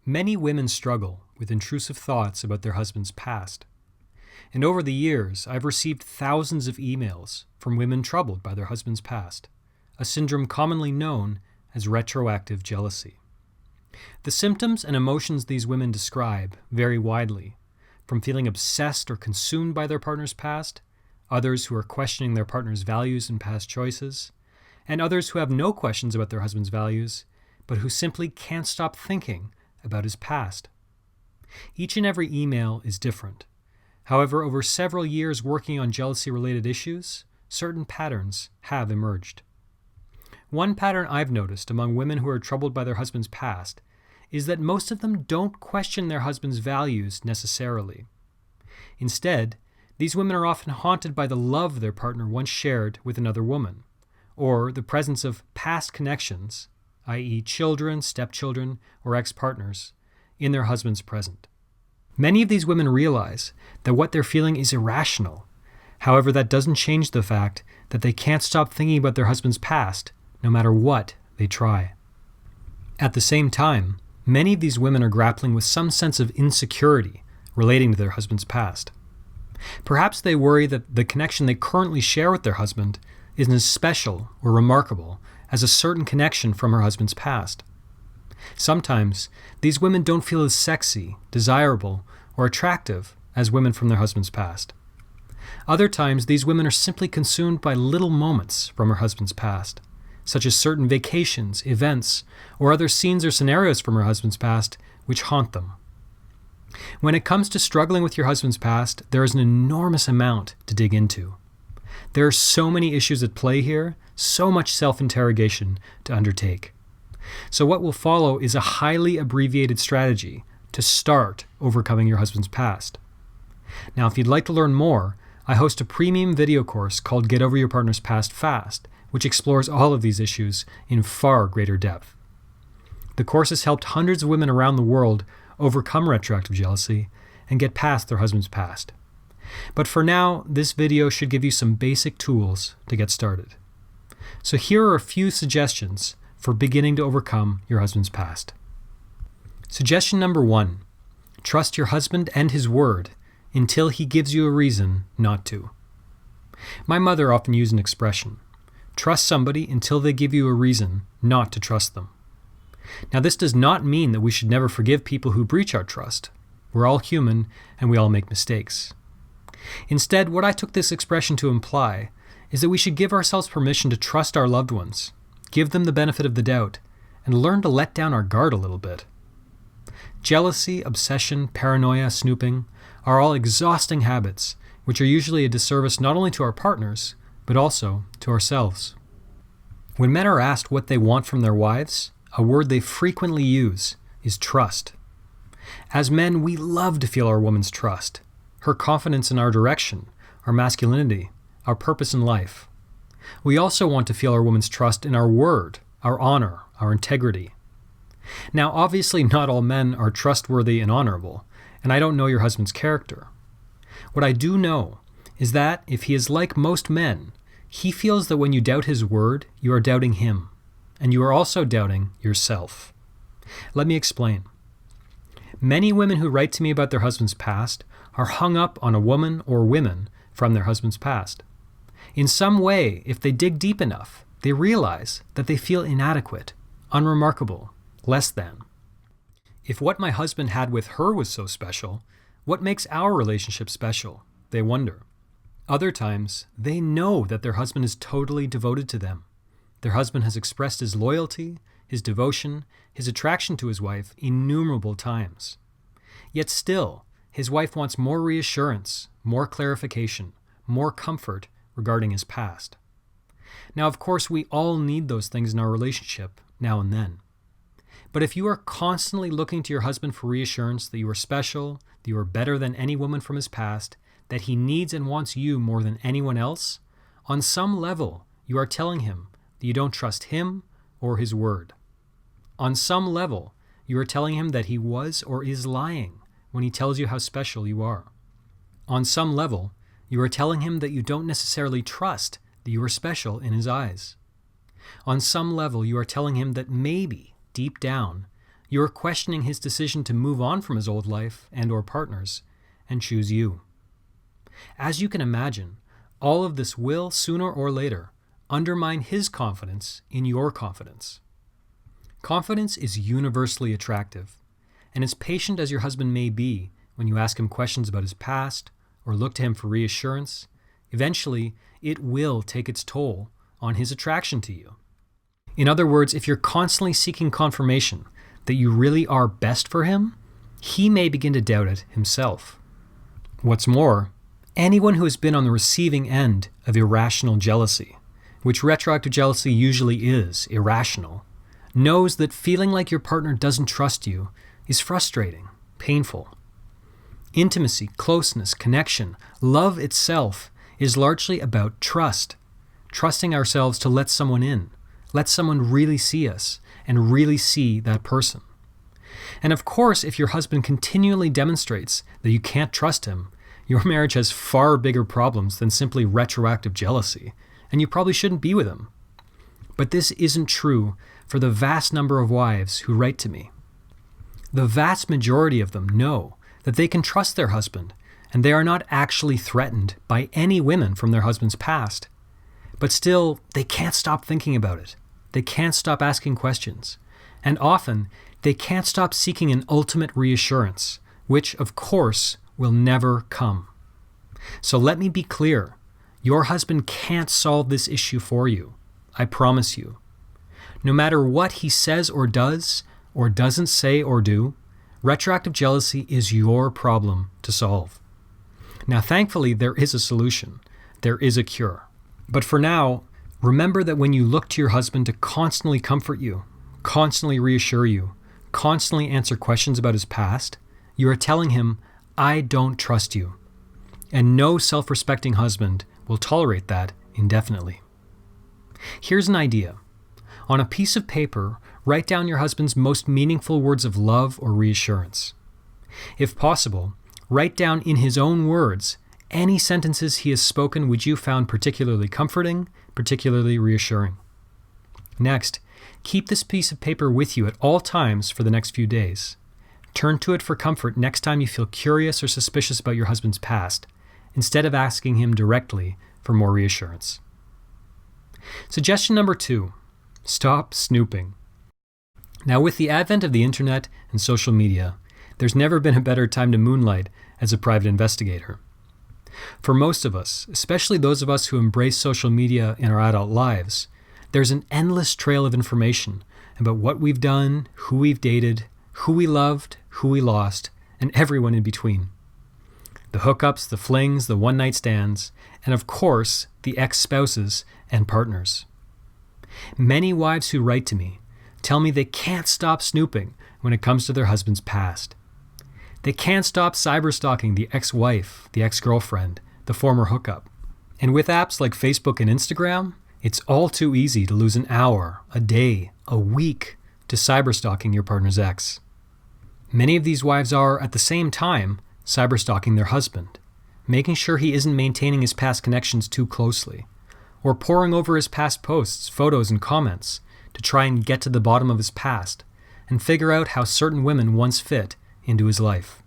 Many women struggle with intrusive thoughts about their husband's past. And over the years, I've received thousands of emails from women troubled by their husband's past, a syndrome commonly known as retroactive jealousy. The symptoms and emotions these women describe vary widely, from feeling obsessed or consumed by their partner's past, others who are questioning their partner's values and past choices, and others who have no questions about their husband's values, but who simply can't stop thinking about his past. Each and every email is different. However, over several years working on jealousy-related issues, certain patterns have emerged. One pattern I've noticed among women who are troubled by their husband's past is that most of them don't question their husband's values necessarily. Instead, these women are often haunted by the love their partner once shared with another woman, or the presence of past connections, i.e. children, stepchildren, or ex-partners, in their husband's present. Many of these women realize that what they're feeling is irrational. However, that doesn't change the fact that they can't stop thinking about their husband's past, no matter what they try. At the same time, many of these women are grappling with some sense of insecurity relating to their husband's past. Perhaps they worry that the connection they currently share with their husband isn't as special or remarkable as a certain connection from her husband's past. Sometimes, these women don't feel as sexy, desirable, or attractive as women from their husband's past. Other times, these women are simply consumed by little moments from her husband's past, such as certain vacations, events, or other scenes or scenarios from her husband's past which haunt them. When it comes to struggling with your husband's past, there is an enormous amount to dig into. There are so many issues at play here, so much self-interrogation to undertake. So what will follow is a highly abbreviated strategy to start overcoming your husband's past. Now, if you'd like to learn more, I host a premium video course called Get Over Your Partner's Past Fast, which explores all of these issues in far greater depth. The course has helped hundreds of women around the world overcome retroactive jealousy and get past their husband's past. But for now, this video should give you some basic tools to get started. So here are a few suggestions for beginning to overcome your husband's past. Suggestion number 1, trust your husband and his word until he gives you a reason not to. My mother often used an expression, trust somebody until they give you a reason not to trust them. Now, this does not mean that we should never forgive people who breach our trust. We're all human and we all make mistakes. Instead, what I took this expression to imply is that we should give ourselves permission to trust our loved ones, give them the benefit of the doubt, and learn to let down our guard a little bit. Jealousy, obsession, paranoia, snooping are all exhausting habits which are usually a disservice not only to our partners, but also to ourselves. When men are asked what they want from their wives, a word they frequently use is trust. As men, we love to feel our woman's trust, her confidence in our direction, our masculinity, our purpose in life. We also want to feel our woman's trust in our word, our honor, our integrity. Now, obviously not all men are trustworthy and honorable, and I don't know your husband's character. What I do know is that if he is like most men, he feels that when you doubt his word, you are doubting him, and you are also doubting yourself. Let me explain. Many women who write to me about their husband's past are hung up on a woman or women from their husband's past. In some way, if they dig deep enough, they realize that they feel inadequate, unremarkable, less than. If what my husband had with her was so special, what makes our relationship special? They wonder. Other times, they know that their husband is totally devoted to them. Their husband has expressed his loyalty, his devotion, his attraction to his wife innumerable times. Yet still, his wife wants more reassurance, more clarification, more comfort regarding his past. Now, of course, we all need those things in our relationship now and then. But if you are constantly looking to your husband for reassurance that you are special, that you are better than any woman from his past, that he needs and wants you more than anyone else, on some level, you are telling him that you don't trust him or his word. On some level, you are telling him that he was or is lying when he tells you how special you are. On some level, you are telling him that you don't necessarily trust that you are special in his eyes. On some level, you are telling him that maybe, deep down, You are questioning his decision to move on from his old life and/or partners and choose you. As you can imagine, all of this will, sooner or later, undermine his confidence in your confidence. Confidence is universally attractive, and as patient as your husband may be when you ask him questions about his past or look to him for reassurance, eventually it will take its toll on his attraction to you. In other words, if you're constantly seeking confirmation that you really are best for him, he may begin to doubt it himself. What's more, anyone who has been on the receiving end of irrational jealousy, which retroactive jealousy usually is irrational, knows that feeling like your partner doesn't trust you is frustrating, painful. Intimacy, closeness, connection, love itself is largely about trust, trusting ourselves to let someone in, let someone really see us and really see that person. And of course, if your husband continually demonstrates that you can't trust him, your marriage has far bigger problems than simply retroactive jealousy, and you probably shouldn't be with him. But this isn't true for the vast number of wives who write to me. The vast majority of them know that they can trust their husband, and they are not actually threatened by any women from their husband's past. But still, they can't stop thinking about it. They can't stop asking questions. And often, they can't stop seeking an ultimate reassurance, which, of course, will never come. So let me be clear. Your husband can't solve this issue for you. I promise you. No matter what he says or doesn't say or do, retroactive jealousy is your problem to solve. Now, thankfully, there is a solution. There is a cure. But for now, remember that when you look to your husband to constantly comfort you, constantly reassure you, constantly answer questions about his past, you are telling him, I don't trust you. And no self-respecting husband will tolerate that indefinitely. Here's an idea. On a piece of paper, write down your husband's most meaningful words of love or reassurance. If possible, write down in his own words any sentences he has spoken which you found particularly comforting, particularly reassuring. Next, keep this piece of paper with you at all times for the next few days. Turn to it for comfort next time you feel curious or suspicious about your husband's past, instead of asking him directly for more reassurance. Suggestion number 2, stop snooping. Now, with the advent of the internet and social media, there's never been a better time to moonlight as a private investigator. For most of us, especially those of us who embrace social media in our adult lives, there's an endless trail of information about what we've done, who we've dated, who we loved, who we lost, and everyone in between. The hookups, the flings, the one-night stands, and of course, the ex-spouses and partners. Many wives who write to me tell me they can't stop snooping when it comes to their husband's past. They can't stop cyberstalking the ex-wife, the ex-girlfriend, the former hookup. And with apps like Facebook and Instagram, it's all too easy to lose an hour, a day, a week to cyberstalking your partner's ex. Many of these wives are, at the same time, cyberstalking their husband, making sure he isn't maintaining his past connections too closely, or poring over his past posts, photos, and comments to try and get to the bottom of his past and figure out how certain women once fit into his life.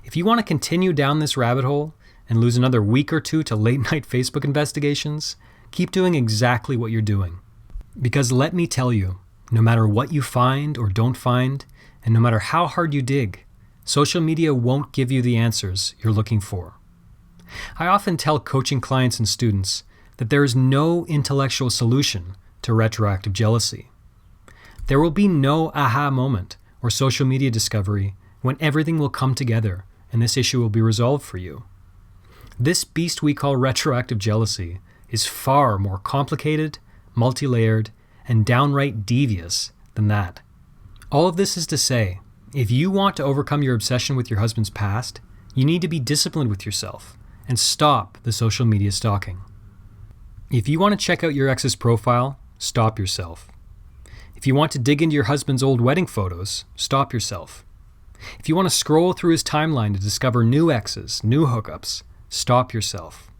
If you want to continue down this rabbit hole and lose another week or two to late-night Facebook investigations, keep doing exactly what you're doing. Because let me tell you, no matter what you find or don't find, and no matter how hard you dig, social media won't give you the answers you're looking for. I often tell coaching clients and students that there is no intellectual solution to retroactive jealousy. There will be no aha moment or social media discovery when everything will come together and this issue will be resolved for you. This beast we call retroactive jealousy is far more complicated, multi-layered, and downright devious than that. All of this is to say, if you want to overcome your obsession with your husband's past, you need to be disciplined with yourself and stop the social media stalking. If you want to check out your ex's profile, stop yourself. If you want to dig into your husband's old wedding photos, stop yourself. If you want to scroll through his timeline to discover new exes, new hookups, stop yourself.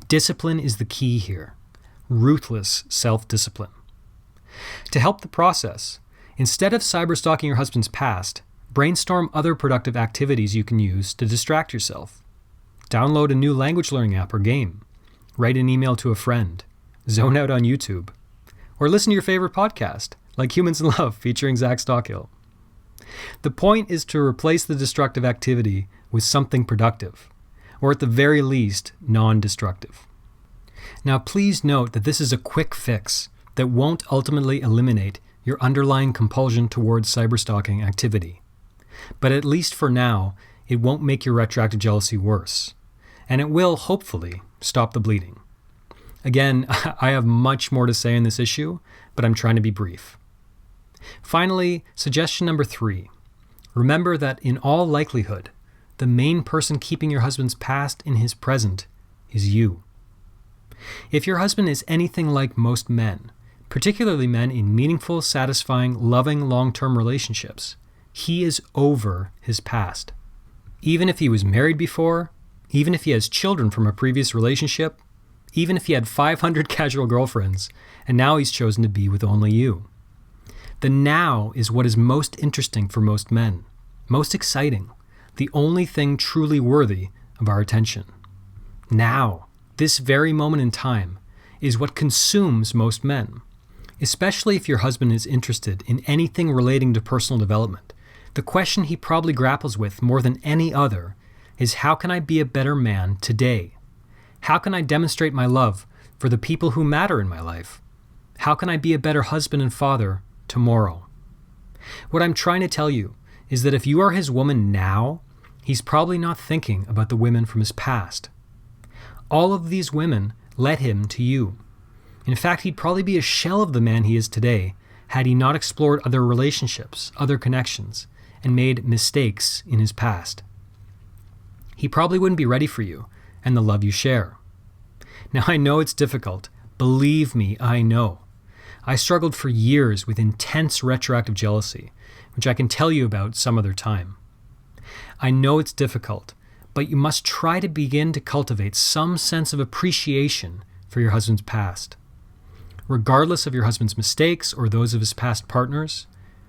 Discipline is the key here. Ruthless self-discipline. To help the process, Instead of cyberstalking your husband's past, brainstorm other productive activities you can use to distract yourself. Download a new language learning app or game. Write an email to a friend. Zone out on YouTube. Or listen to your favorite podcast, like Humans in Love featuring Zach Stockill. The point is to replace the destructive activity with something productive, or at the very least, non-destructive. Now, please note that this is a quick fix that won't ultimately eliminate your underlying compulsion towards cyberstalking activity. But at least for now, it won't make your retroactive jealousy worse. And it will, hopefully, stop the bleeding. Again, I have much more to say on this issue, but I'm trying to be brief. Finally, suggestion number 3. Remember that in all likelihood, the main person keeping your husband's past in his present is you. If your husband is anything like most men, particularly men in meaningful, satisfying, loving, long-term relationships, he is over his past. Even if he was married before, even if he has children from a previous relationship, even if he had 500 casual girlfriends, and now he's chosen to be with only you. The now is what is most interesting for most men, most exciting, the only thing truly worthy of our attention. Now, this very moment in time, is what consumes most men, especially if your husband is interested in anything relating to personal development. The question he probably grapples with more than any other is, how can I be a better man today? How can I demonstrate my love for the people who matter in my life? How can I be a better husband and father tomorrow? What I'm trying to tell you is that if you are his woman now, he's probably not thinking about the women from his past. All of these women led him to you. In fact, he'd probably be a shell of the man he is today had he not explored other relationships, other connections, and made mistakes in his past. He probably wouldn't be ready for you and the love you share. Now, I know it's difficult. Believe me, I know. I struggled for years with intense retroactive jealousy, which I can tell you about some other time. I know it's difficult, but you must try to begin to cultivate some sense of appreciation for your husband's past. Regardless of your husband's mistakes or those of his past partners,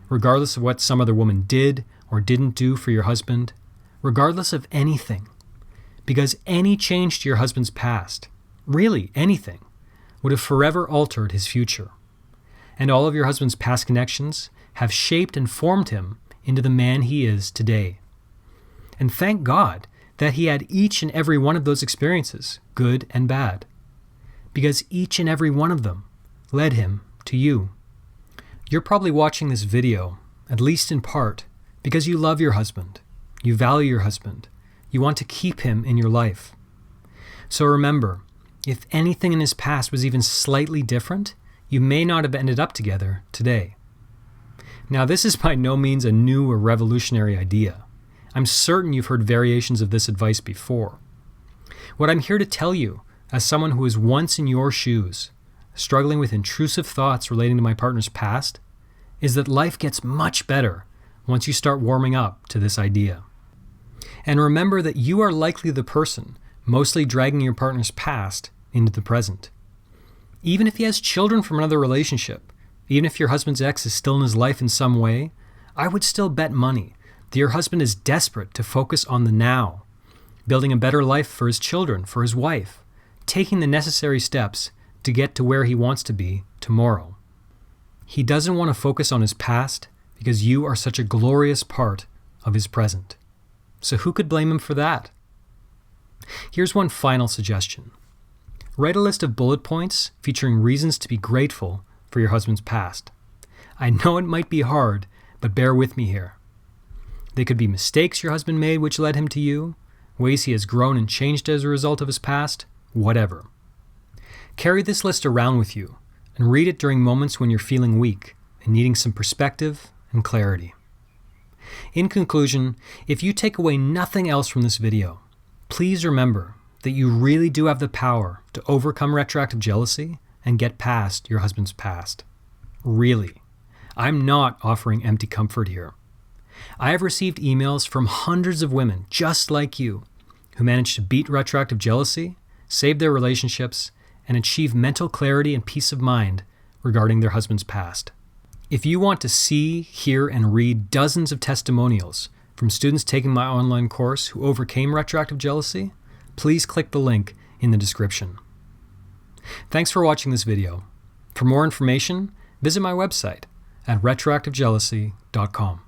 regardless of what some other woman did or didn't do for your husband, regardless of anything, because any change to your husband's past, really anything, would have forever altered his future. And all of your husband's past connections have shaped and formed him into the man he is today. And thank God that he had each and every one of those experiences, good and bad, because each and every one of them led him to you. You're probably watching this video, at least in part, because you love your husband, you value your husband, you want to keep him in your life. So remember, if anything in his past was even slightly different, you may not have ended up together today. Now, this is by no means a new or revolutionary idea. I'm certain you've heard variations of this advice before. What I'm here to tell you, as someone who was once in your shoes, struggling with intrusive thoughts relating to my partner's past, is that life gets much better once you start warming up to this idea. And remember that you are likely the person mostly dragging your partner's past into the present. Even if he has children from another relationship, even if your husband's ex is still in his life in some way, I would still bet money that your husband is desperate to focus on the now, building a better life for his children, for his wife, taking the necessary steps to get to where he wants to be tomorrow. He doesn't want to focus on his past because you are such a glorious part of his present. So who could blame him for that? Here's one final suggestion. Write a list of bullet points featuring reasons to be grateful for your husband's past. I know it might be hard, but bear with me here. They could be mistakes your husband made which led him to you, ways he has grown and changed as a result of his past, whatever. Carry this list around with you and read it during moments when you're feeling weak and needing some perspective and clarity. In conclusion, if you take away nothing else from this video, please remember that you really do have the power to overcome retroactive jealousy and get past your husband's past. Really. I'm not offering empty comfort here. I have received emails from hundreds of women just like you who managed to beat retroactive jealousy, save their relationships, and achieve mental clarity and peace of mind regarding their husband's past. If you want to see, hear, and read dozens of testimonials from students taking my online course who overcame retroactive jealousy, please click the link in the description. Thanks for watching this video. For more information, visit my website at retroactivejealousy.com.